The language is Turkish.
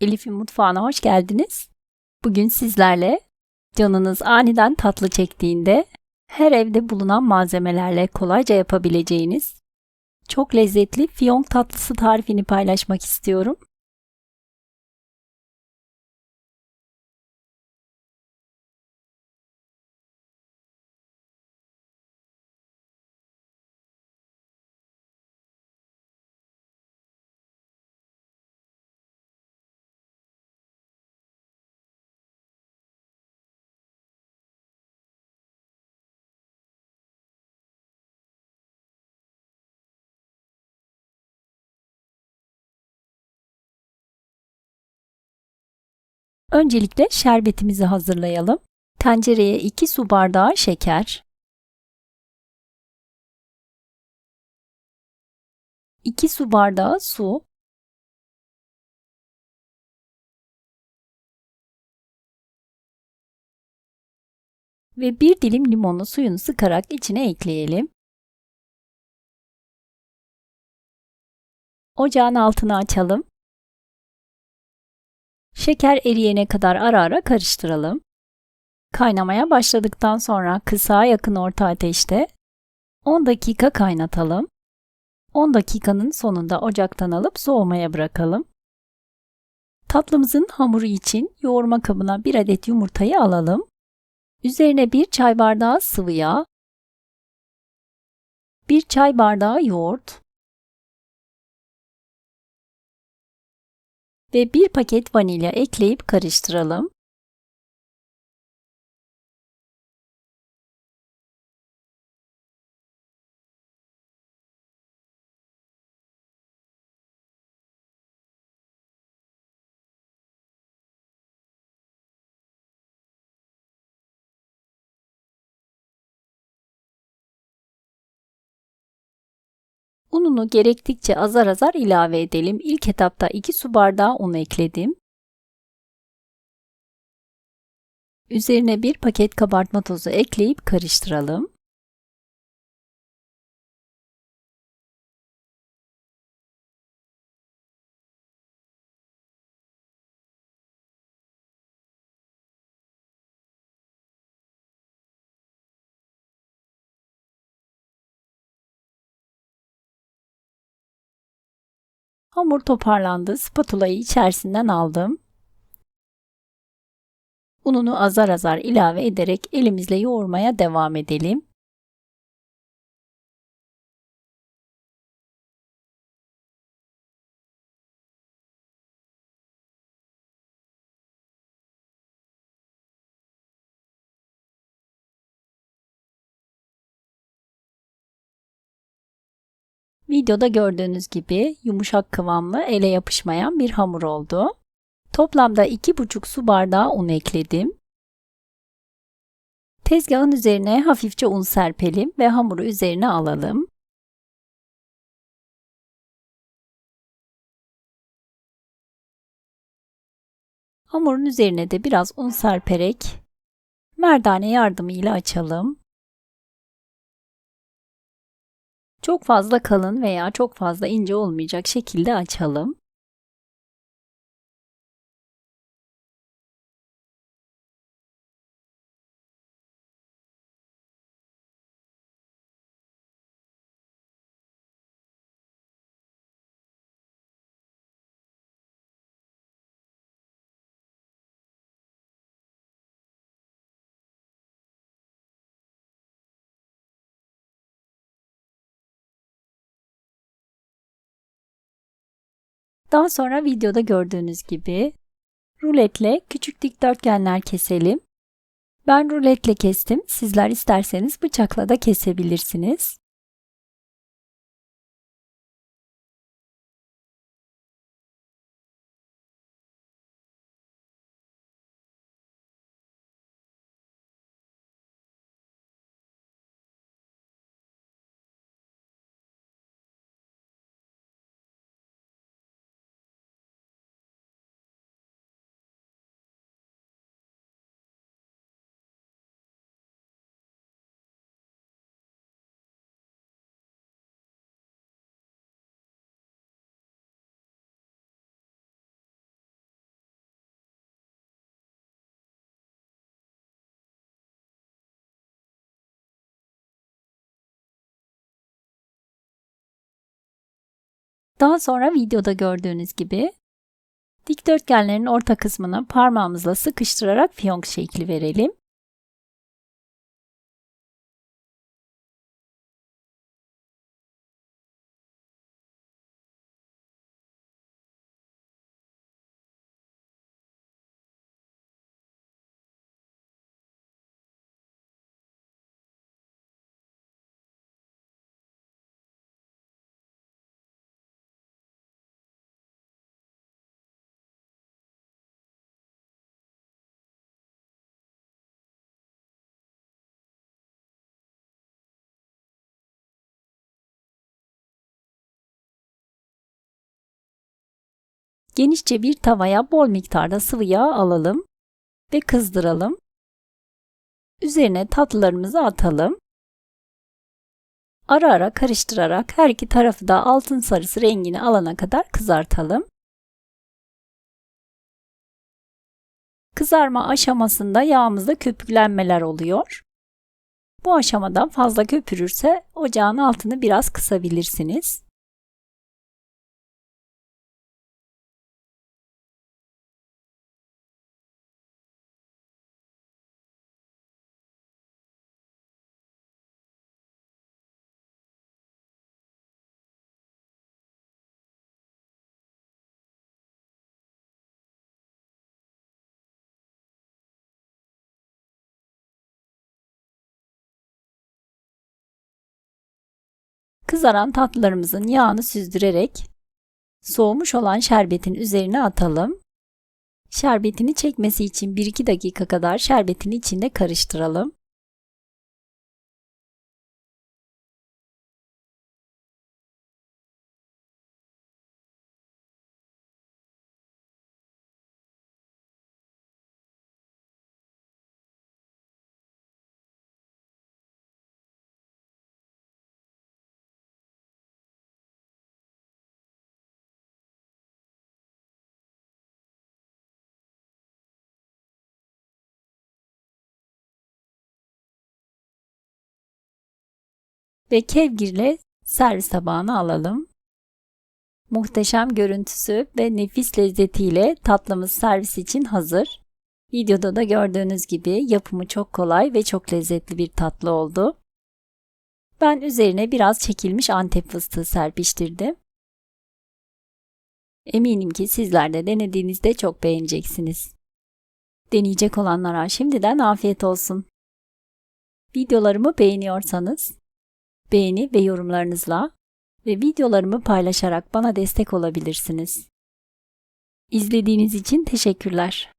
Elif'in mutfağına hoş geldiniz. Bugün sizlerle canınız aniden tatlı çektiğinde her evde bulunan malzemelerle kolayca yapabileceğiniz çok lezzetli fiyonk tatlısı tarifini paylaşmak istiyorum. Öncelikle şerbetimizi hazırlayalım. Tencereye 2 su bardağı şeker, 2 su bardağı su ve 1 dilim limonu suyunu sıkarak içine ekleyelim. Ocağın altını açalım. Şeker eriyene kadar ara ara karıştıralım. Kaynamaya başladıktan sonra kısığa yakın orta ateşte 10 dakika kaynatalım. 10 dakikanın sonunda ocaktan alıp soğumaya bırakalım. Tatlımızın hamuru için yoğurma kabına 1 adet yumurtayı alalım. Üzerine 1 çay bardağı sıvı yağ, 1 çay bardağı yoğurt ve 1 paket vanilya ekleyip karıştıralım. Ununu gerektikçe azar azar ilave edelim. İlk etapta 2 su bardağı un ekledim. Üzerine 1 paket kabartma tozu ekleyip karıştıralım. Hamur toparlandı. Spatulayı içerisinden aldım. Ununu azar azar ilave ederek elimizle yoğurmaya devam edelim. Videoda gördüğünüz gibi yumuşak kıvamlı, ele yapışmayan bir hamur oldu. Toplamda 2,5 su bardağı un ekledim. Tezgahın üzerine hafifçe un serpelim ve hamuru üzerine alalım. Hamurun üzerine de biraz un serperek merdane yardımıyla açalım. Çok fazla kalın veya çok fazla ince olmayacak şekilde açalım. Daha sonra videoda gördüğünüz gibi ruletle küçük dikdörtgenler keselim. Ben ruletle kestim. Sizler isterseniz bıçakla da kesebilirsiniz. Daha sonra videoda gördüğünüz gibi dikdörtgenlerin orta kısmına parmağımızla sıkıştırarak fiyonk şekli verelim. Genişçe bir tavaya bol miktarda sıvı yağ alalım ve kızdıralım. Üzerine tatlılarımızı atalım. Ara ara karıştırarak her iki tarafı da altın sarısı rengini alana kadar kızartalım. Kızarma aşamasında yağımızda köpüklenmeler oluyor. Bu aşamada fazla köpürürse ocağın altını biraz kısabilirsiniz. Kızaran tatlılarımızın yağını süzdürerek soğumuş olan şerbetin üzerine atalım. Şerbetini çekmesi için 1-2 dakika kadar şerbetin içinde karıştıralım. Ve kevgirle servis tabağına alalım. Muhteşem görüntüsü ve nefis lezzetiyle tatlımız servis için hazır. Videoda da gördüğünüz gibi yapımı çok kolay ve çok lezzetli bir tatlı oldu. Ben üzerine biraz çekilmiş Antep fıstığı serpiştirdim. Eminim ki sizler de denediğinizde çok beğeneceksiniz. Deneyecek olanlara şimdiden afiyet olsun. Videolarımı beğeniyorsanız beğeni ve yorumlarınızla ve videolarımı paylaşarak bana destek olabilirsiniz. İzlediğiniz için teşekkürler.